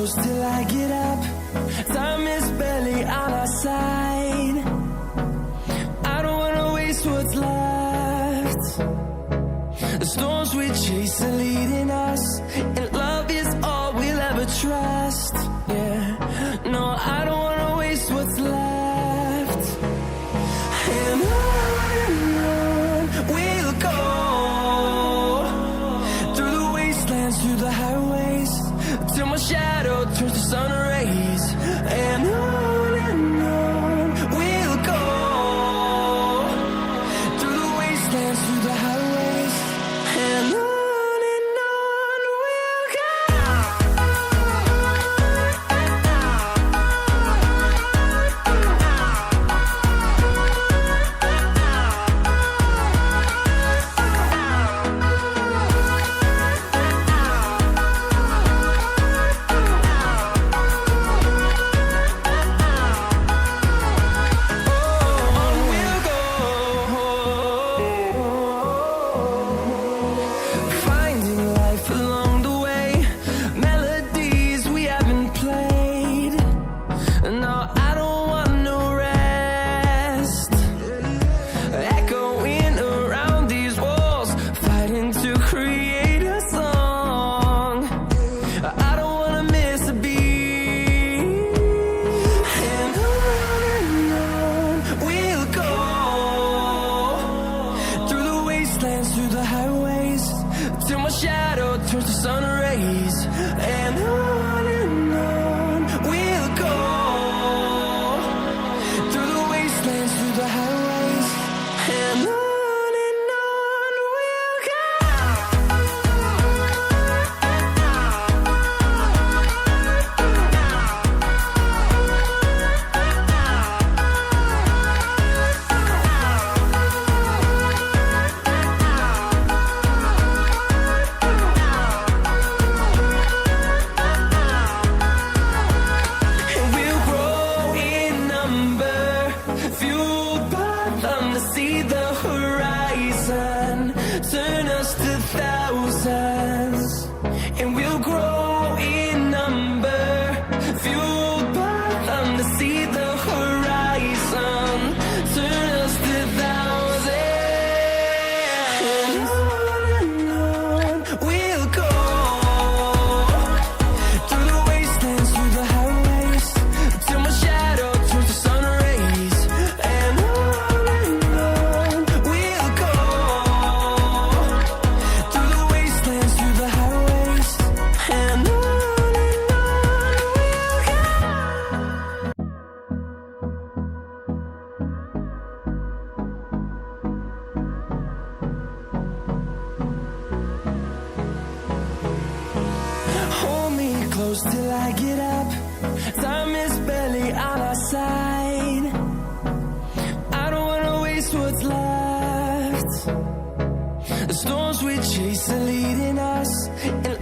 close till I get up. Time is barely on our side. I don't wanna waste what's left. The storms we chase are leading us, and love is all we'll ever trust. Yeah, no, I don't wanna waste what's left. And on we'll go, through the wastelands, through the highways, till my shadow turns to sun rays. And on we'll go, through the wastelands, through the highways, and on we'll go. Finding life along the way, melodies we haven't played. No, I don't want no rest. Echoing around these walls, fighting to create a song. I don't wanna miss a beat. And on we'll go, through the wastelands, through the highways, till my shadow turns to sun rays. And on we'll go, through the wastelands, through the highways, and on we'll go. And we'll grow in number, fueled by them to see the horizon, turn us to thousands. And we'll grow in number, fueled by them to see the horizon, turn us to thousands. And on we'll go, through the wastelands, through the highways, till my shadow turns to sun rays. And on we'll go, through the wastelands, through the highways, and on we'll go. Hold me close till I get up. Time is barely on our side. I don't wanna waste what's left. The storms we chase are leading us, and